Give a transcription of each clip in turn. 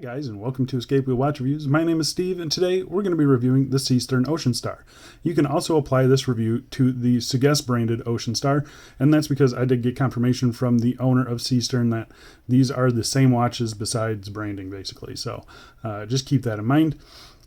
Guys, and welcome to Escape Wheel Watch Reviews. My name is Steve, and today we're going to be reviewing the Seestern Ocean Star. You can also apply this review to the Sugess branded Ocean Star, and that's because I did get confirmation from the owner of Seestern that these are the same watches besides branding, basically. So just keep that in mind.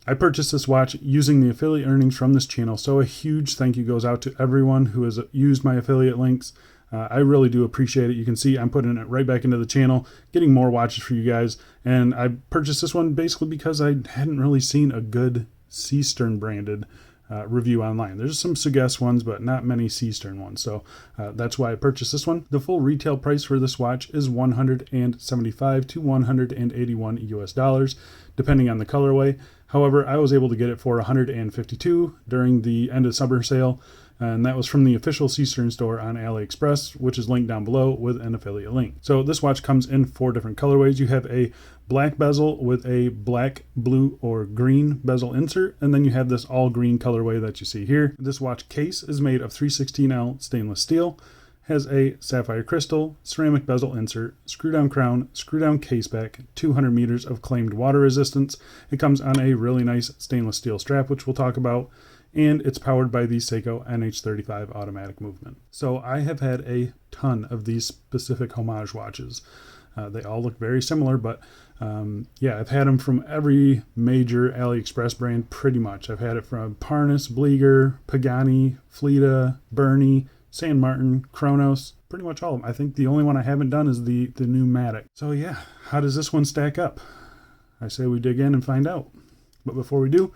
I purchased this watch using the affiliate earnings from this channel, so a huge thank you goes out to everyone who has used my affiliate links. I really do appreciate it. You can see I'm putting it right back into the channel, getting more watches for you guys. And I purchased this one basically because I hadn't really seen a good Seestern branded review online. There's some Sugess ones, but not many Seestern ones. So that's why I purchased this one. The full retail price for this watch is $175 to $181 US, depending on the colorway. However, I was able to get it for $152 during the end of summer sale. And that was from the official Seestern store on AliExpress, which is linked down below with an affiliate link. So this watch comes in 4 different colorways. You have a black bezel with a black, blue, or green bezel insert, and then you have this all green colorway that you see here. This watch case is made of 316L stainless steel, has a sapphire crystal, ceramic bezel insert, screw down crown, screw down case back, 200 meters of claimed water resistance. It comes on a really nice stainless steel strap, which we'll talk about. And it's powered by the Seiko NH35 automatic movement. So I have had a ton of these specific Homage watches. They all look very similar, but yeah, I've had them from every major AliExpress brand pretty much. I've had it from Parnas, Bleeger, Pagani, Fleta, Bernie, San Martin, Kronos, pretty much all of them. I think the only one I haven't done is the Pneumatic. So yeah, how does this one stack up? I say we dig in and find out. But before we do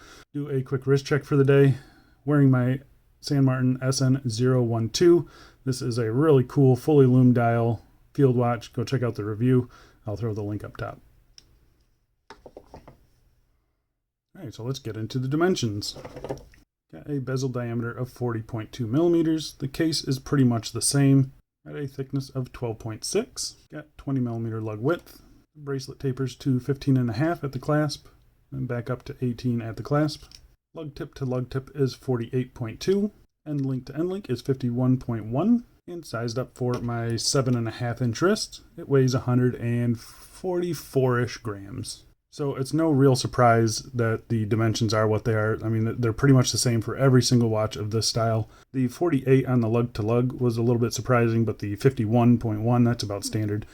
a quick wrist check for the day. Wearing my San Martin SN012. This is a really cool, fully lume dial field watch. Go check out the review. I'll throw the link up top. All right, so let's get into the dimensions. Got a bezel diameter of 40.2 millimeters. The case is pretty much the same at a thickness of 12.6. Got 20 millimeter lug width. The bracelet tapers to 15.5 at the clasp, then back up to 18 at the clasp. Lug tip to lug tip is 48.2, end link to end link is 51.1, and sized up for my 7.5 inch wrist, it weighs 144-ish grams. So it's no real surprise that the dimensions are what they are. I mean, they're pretty much the same for every single watch of this style. The 48 on the lug to lug was a little bit surprising, but the 51.1, that's about standard.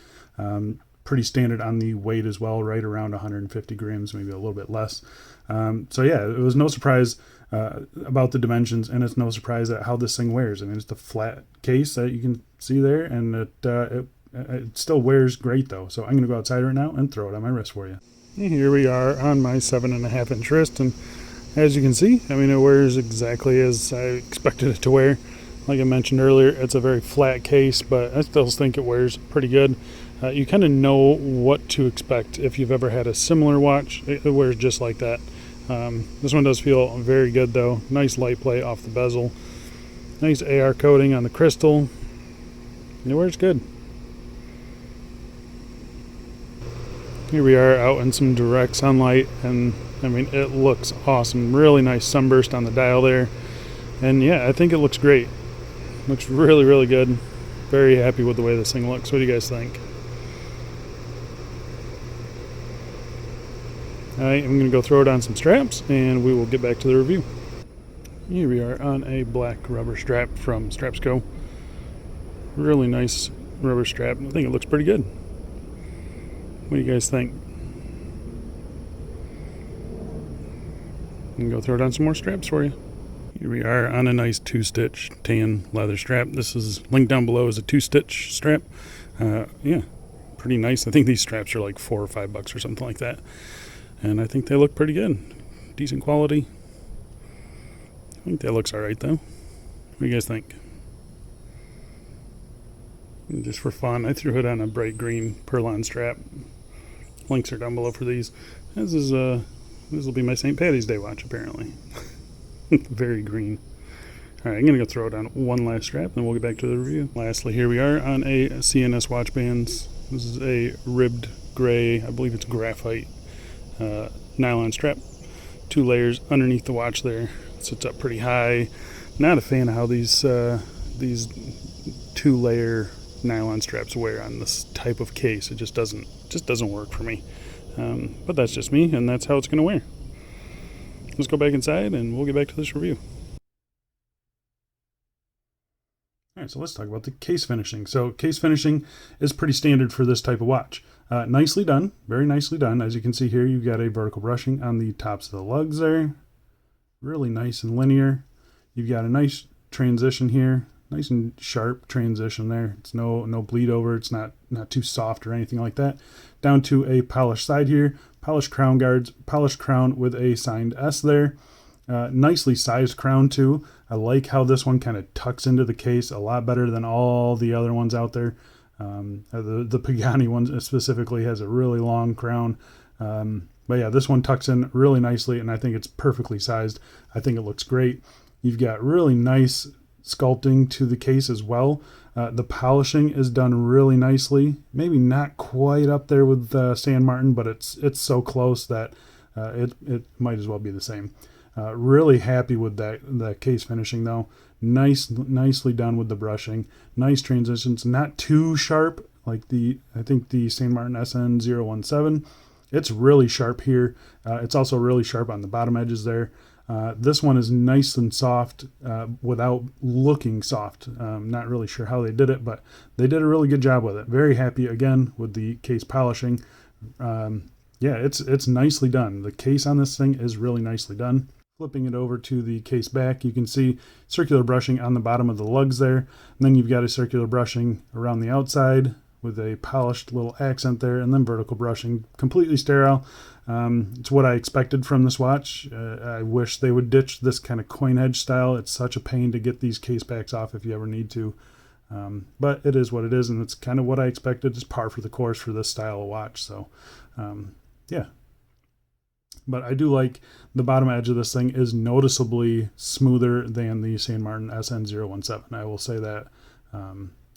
Pretty standard on the weight as well, right around 150 grams, maybe a little bit less. So yeah, it was no surprise about the dimensions, and it's no surprise at how this thing wears. I mean, it's the flat case that you can see there, and it still wears great though. So I'm gonna go outside right now and throw it on my wrist for you. And here we are on my 7.5 inch wrist, and as you can see, I mean, it wears exactly as I expected it to wear. Like I mentioned earlier, it's a very flat case, but I still think it wears pretty good. You kind of know what to expect if you've ever had a similar watch. It wears just like that. This one does feel very good though. Nice light play off the bezel. Nice AR coating on the crystal. It wears good. Here we are out in some direct sunlight, and I mean, it looks awesome. Really nice sunburst on the dial there. And yeah, I think it looks great. Looks really, really good. Very happy with the way this thing looks. What do you guys think? Alright, I'm going to go throw it on some straps, and we will get back to the review. Here we are on a black rubber strap from Strapsco. Really nice rubber strap. I think it looks pretty good. What do you guys think? I'm going to go throw it on some more straps for you. Here we are on a nice 2-stitch tan leather strap. This is linked down below as a 2-stitch strap. Yeah, pretty nice. I think these straps are like $4 or $5 or something like that. And I think they look pretty good. Decent quality. I think that looks alright though. What do you guys think? And just for fun, I threw it on a bright green Perlon strap. Links are down below for these. This will be my St. Patty's Day watch apparently. Very green. Alright, I'm going to go throw it on one last strap, and we'll get back to the review. Lastly, here we are on a CNS watch bands. This is a ribbed gray, I believe it's graphite, nylon strap. 2 layers underneath the watch there. It sits up pretty high. Not a fan of how these 2-layer nylon straps wear on this type of case. It just doesn't work for me. But that's just me, and that's how it's going to wear. Let's go back inside and we'll get back to this review. All right, so let's talk about the case finishing. So case finishing is pretty standard for this type of watch. Nicely done, very nicely done. As you can see here, you've got a vertical brushing on the tops of the lugs there. Really nice and linear. You've got a nice transition here, nice and sharp transition there. It's no bleed over. It's not too soft or anything like that. Down to a polished side here, polished crown guards, polished crown with a signed S there. Nicely sized crown too. I like how this one kind of tucks into the case a lot better than all the other ones out there. The Pagani one specifically has a really long crown. But yeah, this one tucks in really nicely, and I think it's perfectly sized. I think it looks great. You've got really nice sculpting to the case as well. The polishing is done really nicely. Maybe not quite up there with San Martin, but it's so close that it might as well be the same. Really happy with that case finishing though. Nicely done with the brushing. Nice transitions, not too sharp like I think the St. Martin SN017. It's really sharp here. It's also really sharp on the bottom edges there. This one is nice and soft without looking soft. Not really sure how they did it, but they did a really good job with it. Very happy again with the case polishing. Yeah, it's nicely done. The case on this thing is really nicely done. Flipping it over to the case back, you can see circular brushing on the bottom of the lugs there. And then you've got a circular brushing around the outside with a polished little accent there, and then vertical brushing, completely sterile. It's what I expected from this watch. I wish they would ditch this kind of coin edge style. It's such a pain to get these case backs off if you ever need to. But it is what it is, and it's kind of what I expected. It's par for the course for this style of watch. So, yeah. But I do like the bottom edge of this thing is noticeably smoother than the St. Martin SN017. I will say that.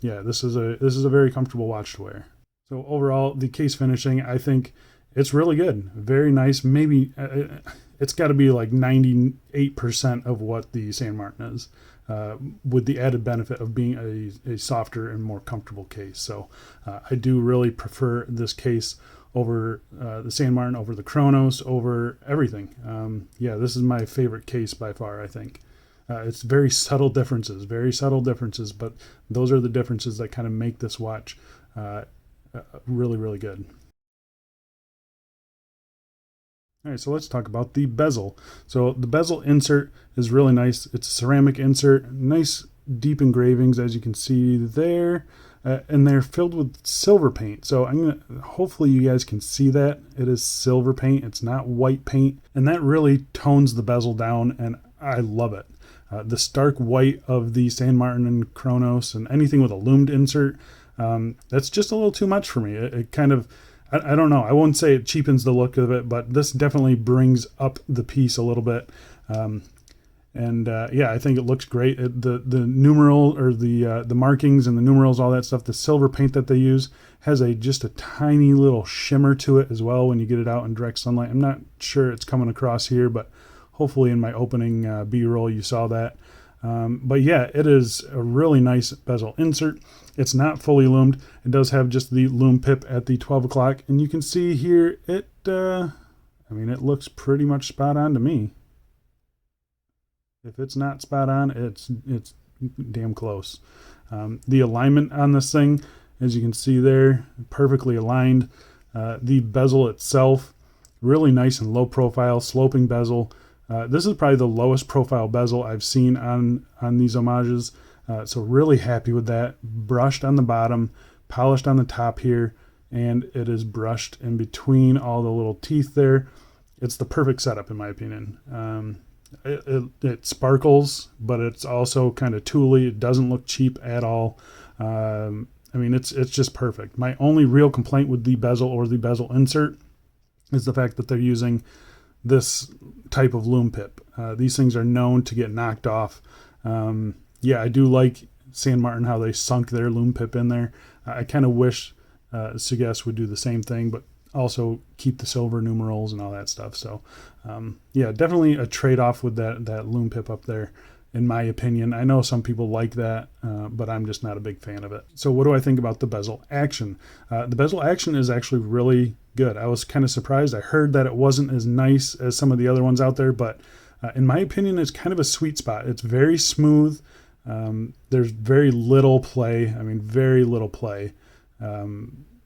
Yeah, this is a very comfortable watch to wear. So overall, the case finishing, I think it's really good. Very nice. Maybe it's got to be like 98% of what the St. Martin is, with the added benefit of being a softer and more comfortable case. So I do really prefer this case over the St. Martin, over the Chronos, over everything. Yeah, this is my favorite case by far, I think. It's very subtle differences, but those are the differences that kind of make this watch really, really good. All right, so let's talk about the bezel. So the bezel insert is really nice. It's a ceramic insert, nice deep engravings, as you can see there. And they're filled with silver paint. So hopefully you guys can see that. It is silver paint. It's not white paint. And that really tones the bezel down, and I love it. The stark white of the St. Martin and Chronos and anything with a loomed insert, that's just a little too much for me. It kind of, I don't know. I won't say it cheapens the look of it, but this definitely brings up the piece a little bit. Yeah, I think it looks great. The numeral or the markings and the numerals, all that stuff, the silver paint that they use has just a tiny little shimmer to it as well when you get it out in direct sunlight. I'm not sure it's coming across here, but hopefully in my opening B-roll you saw that. But yeah, it is a really nice bezel insert. It's not fully loomed. It does have just the lume pip at the 12 o'clock, and you can see here it looks pretty much spot on to me. If it's not spot on, it's damn close. The alignment on this thing, as you can see there, perfectly aligned. The bezel itself, really nice and low profile, sloping bezel. This is probably the lowest profile bezel I've seen on these homages. So really happy with that. Brushed on the bottom, polished on the top here, and it is brushed in between all the little teeth there. It's the perfect setup in my opinion. It sparkles, but it's also kind of tooly. It doesn't look cheap at all. It's just perfect. My only real complaint with the bezel or the bezel insert is the fact that they're using this type of lume pip. These things are known to get knocked off. Yeah, I do like San Martin how they sunk their lume pip in there. I kind of wish Sugess would do the same thing, but also keep the silver numerals and all that stuff. So yeah, definitely a trade-off with that lume pip up there. in my opinion. I know some people like that, but I'm just not a big fan of it. So what do I think about the bezel action? The bezel action is actually really good. I was kind of surprised. I heard that it wasn't as nice as some of the other ones out there, but in my opinion, it's kind of a sweet spot. It's very smooth. There's very little play. I mean, very little play.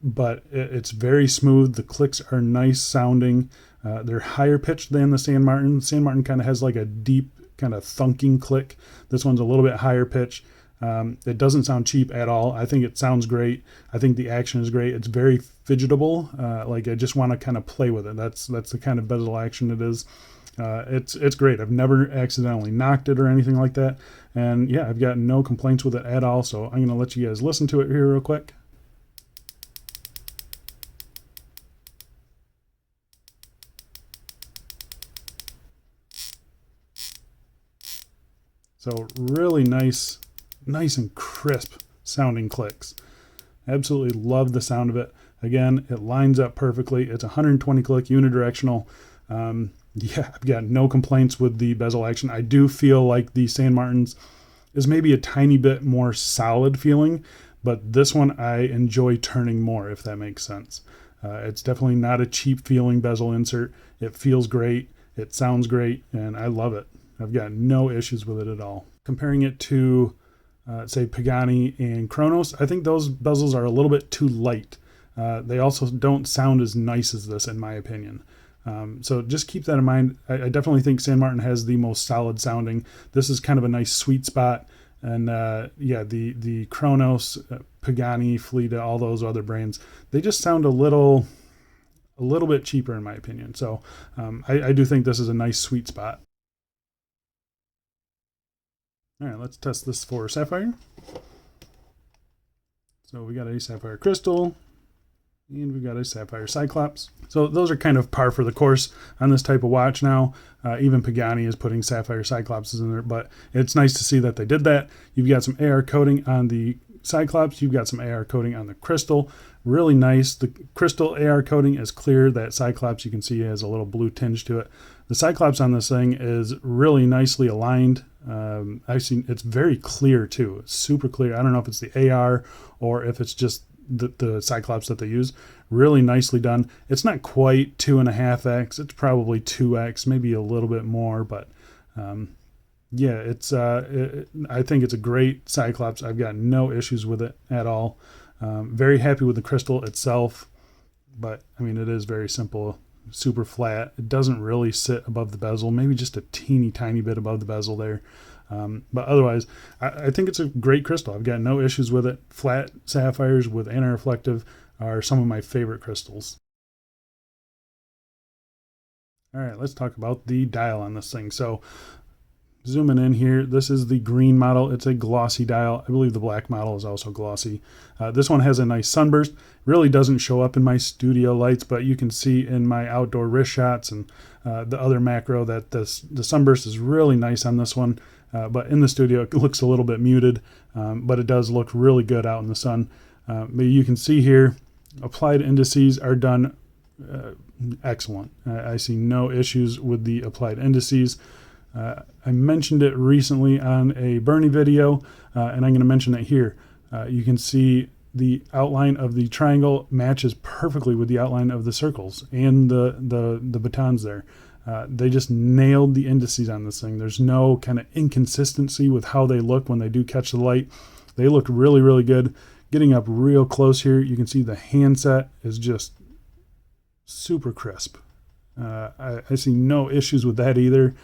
But it's very smooth. The clicks are nice sounding. They're higher pitched than the San Martin. San Martin kind of has like a deep kind of thunking click. This one's a little bit higher pitch. It doesn't sound cheap at all. I think it sounds great. I think the action is great. It's very fidgetable. Like I just want to kind of play with it. That's the kind of bezel action it is. It's great. I've never accidentally knocked it or anything like that. And yeah, I've got no complaints with it at all. So I'm going to let you guys listen to it here real quick. So really nice and crisp sounding clicks. Absolutely love the sound of it. Again, it lines up perfectly. It's 120 click unidirectional. Yeah, I've got no complaints with the bezel action. I do feel like the San Martin's is maybe a tiny bit more solid feeling, but this one I enjoy turning more, if that makes sense. It's definitely not a cheap feeling bezel insert. It feels great. It sounds great, and I love it. I've got no issues with it at all. Comparing it to, say, Pagani and Kronos, I think those bezels are a little bit too light. They also don't sound as nice as this, in my opinion. So just keep that in mind. I definitely think San Martin has the most solid sounding. This is kind of a nice sweet spot. And yeah, the Kronos, Pagani, Flita, all those other brands, they just sound a little bit cheaper, in my opinion. So I do think this is a nice sweet spot. All right, let's test this for sapphire. So we got a sapphire crystal, and we've got a sapphire cyclops. So those are kind of par for the course on this type of watch now. Even Pagani is putting sapphire cyclopses in there, but it's nice to see that they did that. You've got some AR coating on the cyclops. You've got some AR coating on the crystal. Really nice. The crystal AR coating is clear. That cyclops you can see has a little blue tinge to it. The cyclops on this thing is really nicely aligned. I've seen it's very clear too. It's super clear. I don't know if it's the AR or if it's just the cyclops that they use. Really nicely done. It's not quite 2.5x. It's probably 2x, maybe a little bit more, but yeah, I think it's a great cyclops. I've got no issues with it at all. Very happy with the crystal itself, but I mean, it is very simple, super flat. It doesn't really sit above the bezel, maybe just a teeny tiny bit above the bezel there. But otherwise, I think it's a great crystal. I've got no issues with it. Flat sapphires with anti-reflective are some of my favorite crystals. All right, let's talk about the dial on this thing. So zooming in here, this is the green model. It's a glossy dial. I believe the black model is also glossy. This one has a nice sunburst. Really doesn't show up in my studio lights, but you can see in my outdoor wrist shots and the other macro that the sunburst is really nice on this one. But in the studio, it looks a little bit muted, but it does look really good out in the sun. But you can see here, applied indices are done excellent. I see no issues with the applied indices. I mentioned it recently on a Bernie video, and I'm going to mention it here. You can see the outline of the triangle matches perfectly with the outline of the circles and the batons there. They just nailed the indices on this thing. There's no kind of inconsistency with how they look when they do catch the light. They look really, really good. Getting up real close here, you can see the handset is just super crisp. I see no issues with that either.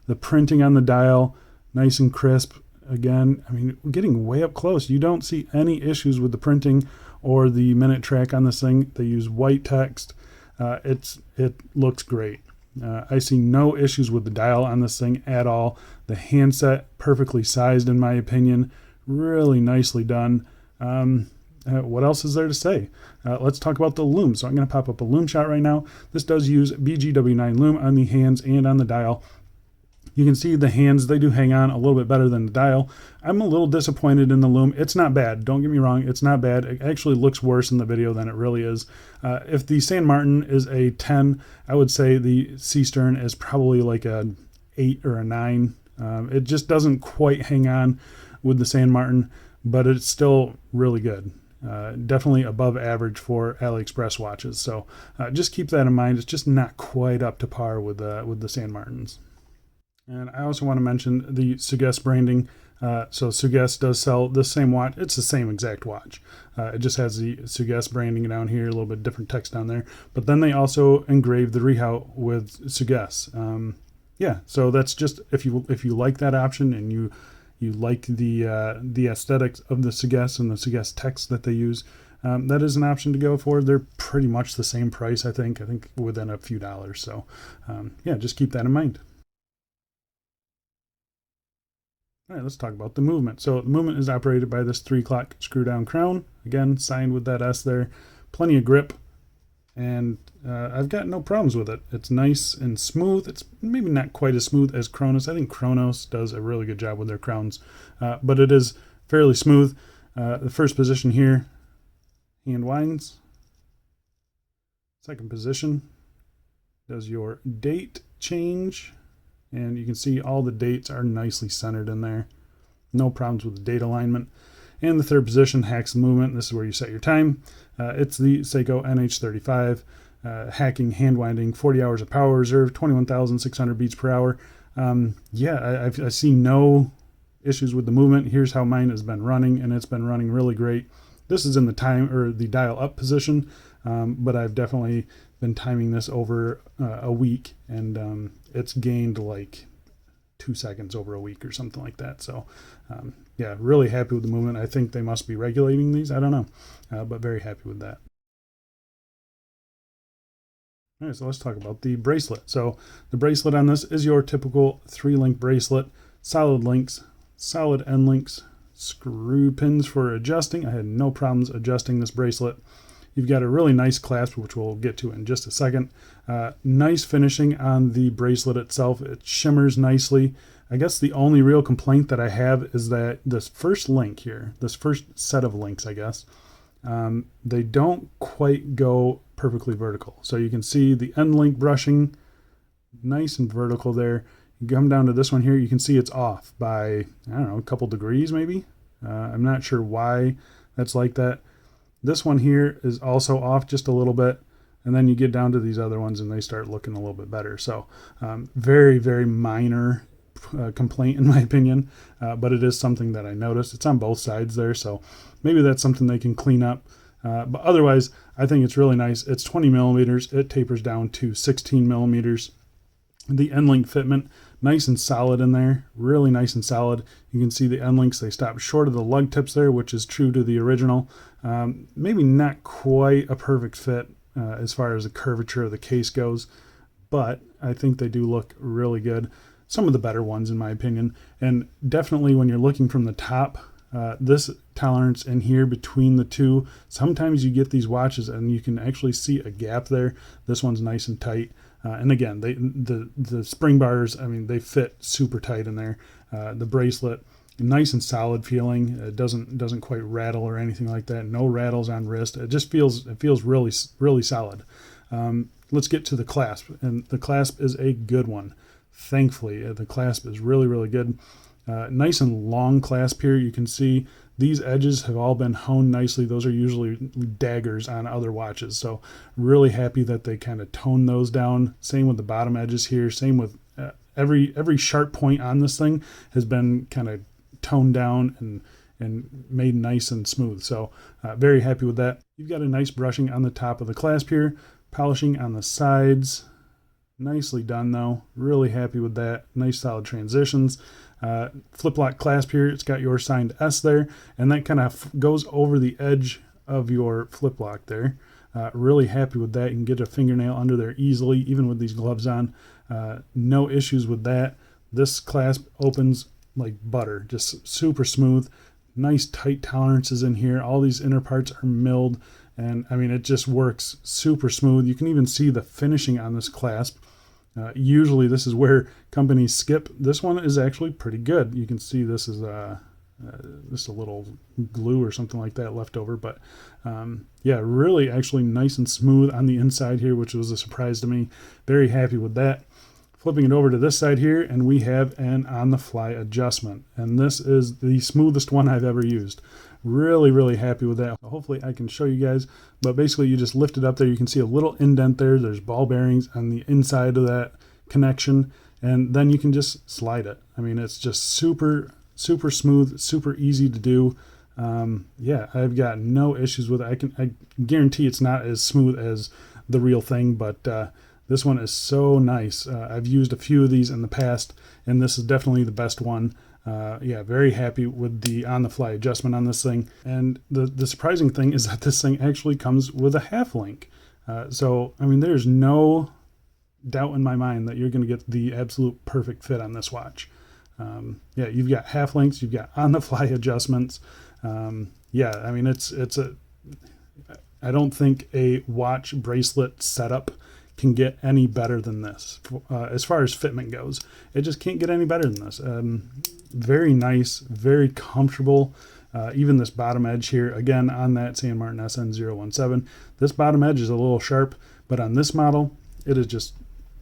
The printing on the dial, nice and crisp. Again, I mean, getting way up close, you don't see any issues with the printing or the minute track on this thing. They use white text. It looks great. I see no issues with the dial on this thing at all. The handset, perfectly sized in my opinion. Really nicely done. What else is there to say? Let's talk about the lume. So I'm going to pop up a lume shot right now. This does use BGW9 lume on the hands and on the dial. You can see the hands, they do hang on a little bit better than the dial. I'm a little disappointed in the lume. It's not bad. Don't get me wrong. It's not bad. It actually looks worse in the video than it really is. If the San Martin is a 10, I would say the Seestern is probably like a 8 or a 9. It just doesn't quite hang on with the San Martin, but it's still really good. Definitely above average for AliExpress watches. So just keep that in mind. It's just not quite up to par with the San Martins. And I also want to mention the Sugess branding. So Sugess does sell this same watch. It's the same exact watch. It just has the Sugess branding down here, a little bit different text down there. But then they also engraved the rehaut with Sugess. Yeah, so that's just if you like that option and you like the aesthetics of the Sugess and the Sugess text that they use, that is an option to go for. They're pretty much the same price, I think within a few dollars. So yeah, just keep that in mind. All right, let's talk about the movement. So the movement is operated by this 3 o'clock screw down crown. Again, signed with that S there. Plenty of grip, and I've got no problems with it. It's nice and smooth. It's maybe not quite as smooth as Chronos. I think Chronos does a really good job with their crowns, but it is fairly smooth. The first position here, hand winds. Second position does your date change. And you can see all the dates are nicely centered in there. No problems with the date alignment. And the third position hacks the movement. This is where you set your time. It's the Seiko NH35 hacking hand winding, 40 hours of power reserve, 21,600 beats per hour. Yeah, I see no issues with the movement. Here's how mine has been running, and it's been running really great. This is in the time or the dial up position, but I've definitely been timing this over a week, and it's gained like 2 seconds over a week or something like that. So yeah, really happy with the movement. I think they must be regulating these. I don't know, but very happy with that. All right, so let's talk about the bracelet. So the bracelet on this is your typical 3-link bracelet, solid links, solid end links, screw pins for adjusting. I had no problems adjusting this bracelet. You've got a really nice clasp, which we'll get to in just a second. Nice finishing on the bracelet itself. It shimmers nicely. I guess the only real complaint that I have is that this first link here, this first set of links, I guess, they don't quite go perfectly vertical. So you can see the end link brushing nice and vertical there. You come down to this one here, you can see it's off by, I don't know, a couple degrees maybe. I'm not sure why that's like that. This one here is also off just a little bit, and then you get down to these other ones and they start looking a little bit better. So very, very minor complaint in my opinion, but it is something that I noticed. It's on both sides there, so maybe that's something they can clean up. But otherwise, I think it's really nice. It's 20 millimeters. It tapers down to 16 millimeters. The end link fitment, nice and solid in there, really nice and solid. You can see the end links, they stop short of the lug tips there, which is true to the original. Maybe not quite a perfect fit as far as the curvature of the case goes, but I think they do look really good. Some of the better ones in my opinion, and definitely when you're looking from the top, this tolerance in here between the two, sometimes you get these watches and you can actually see a gap there. This one's nice and tight. And again, the spring bars, I mean, they fit super tight in there. The bracelet, nice and solid feeling. It doesn't quite rattle or anything like that. No rattles on wrist. It just feels really, really solid. Let's get to the clasp, and the clasp is a good one. Thankfully, the clasp is really, really good. Nice and long clasp here. You can see these edges have all been honed nicely. Those are usually daggers on other watches. So really happy that they kind of toned those down. Same with the bottom edges here. Same with every sharp point on this thing has been kind of toned down and made nice and smooth. So very happy with that. You've got a nice brushing on the top of the clasp here, polishing on the sides. Nicely done though. Really happy with that. Nice solid transitions. Flip lock clasp here. It's got your signed S there, and that kind of goes over the edge of your flip lock there. Really happy with that. You can get a fingernail under there easily, even with these gloves on. No issues with that. This clasp opens like butter, just super smooth. Nice tight tolerances in here. All these inner parts are milled, and I mean, it just works super smooth. You can even see the finishing on this clasp. Usually this is where companies skip. This one is actually pretty good. You can see this is just a little glue or something like that left over, but yeah, really actually nice and smooth on the inside here, which was a surprise to me. Very happy with that. Flipping it over to this side here, and we have an on-the-fly adjustment. And this is the smoothest one I've ever used. Really, really happy with that. Hopefully I can show you guys, but basically you just lift it up there. You can see a little indent there. There's ball bearings on the inside of that connection, and then you can just slide it. I mean, it's just super, super smooth, super easy to do. Yeah, I've got no issues with it. I guarantee it's not as smooth as the real thing, but this one is so nice. I've used a few of these in the past, and this is definitely the best one. Yeah, very happy with the on-the-fly adjustment on this thing. And the surprising thing is that this thing actually comes with a half link. So, I mean, there's no doubt in my mind that you're going to get the absolute perfect fit on this watch. Yeah, you've got half links, you've got on-the-fly adjustments. Yeah, I mean, I don't think a watch bracelet setup can get any better than this. As far as fitment goes, it just can't get any better than this. Very nice, very comfortable. Even this bottom edge here, again, on that San Martin SN017, this bottom edge is a little sharp, but on this model, it is just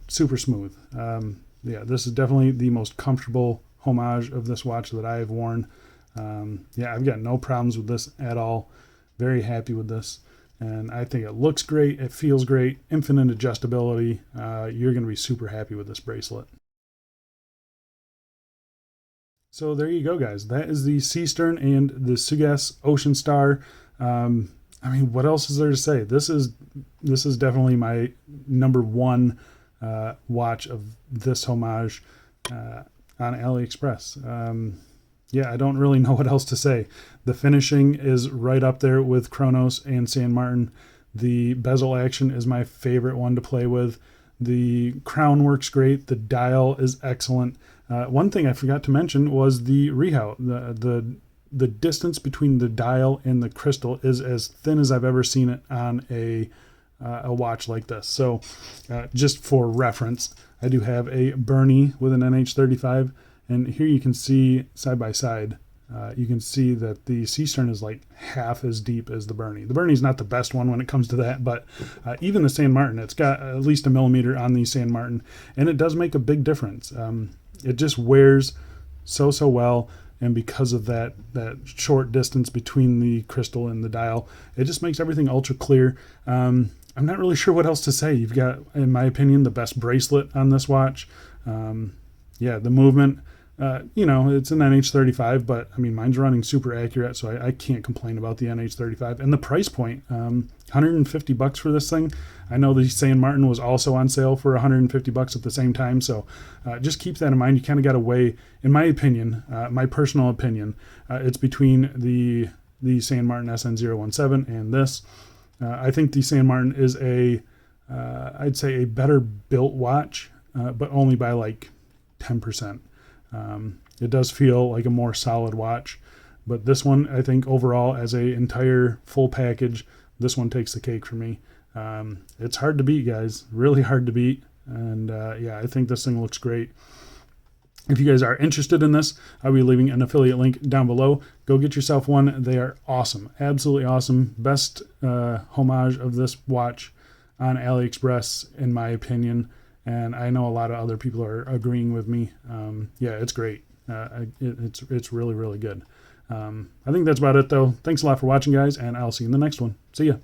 super smooth. Yeah, this is definitely the most comfortable Homage of this watch that I have worn. Yeah, I've got no problems with this at all. Very happy with this. And I think it looks great. It feels great. Infinite adjustability. You're going to be super happy with this bracelet. So there you go, guys. That is the Seestern and the Sugess Ocean Star. I mean, what else is there to say? This is definitely my #1 watch of this Homage on AliExpress. Yeah, I don't really know what else to say. The finishing is right up there with Chronos and San Martin. The bezel action is my favorite one to play with. The crown works great. The dial is excellent. One thing I forgot to mention was the rehout. The distance between the dial and the crystal is as thin as I've ever seen it on a watch like this. So just for reference, I do have a Bernie with an NH35. And here you can see side by side, you can see that the Seestern is like half as deep as the Bernie. The Bernie's not the best one when it comes to that, but even the San Martin, it's got at least 1 millimeter on the San Martin, and it does make a big difference. It just wears so well, and because of that short distance between the crystal and the dial, it just makes everything ultra clear. I'm not really sure what else to say. You've got, in my opinion, the best bracelet on this watch. Yeah, the movement. You know, it's an NH35, but I mean, mine's running super accurate, so I can't complain about the NH35. And the price point, $150 for this thing. I know the San Martin was also on sale for $150 at the same time, so just keep that in mind. You kind of got to weigh, in my opinion, my personal opinion, it's between the San Martin SN017 and this. I think the San Martin is I'd say a better built watch, but only by like 10%. It does feel like a more solid watch, but this one, I think overall as a entire full package, this one takes the cake for me. It's hard to beat, guys, really hard to beat. And yeah, I think this thing looks great. If you guys are interested in this, I'll be leaving an affiliate link down below. Go get yourself one. They are awesome. Absolutely awesome. Best Homage of this watch on AliExpress, in my opinion. And I know a lot of other people are agreeing with me. Yeah, it's great. It's really, really good. I think that's about it, though. Thanks a lot for watching, guys, and I'll see you in the next one. See ya.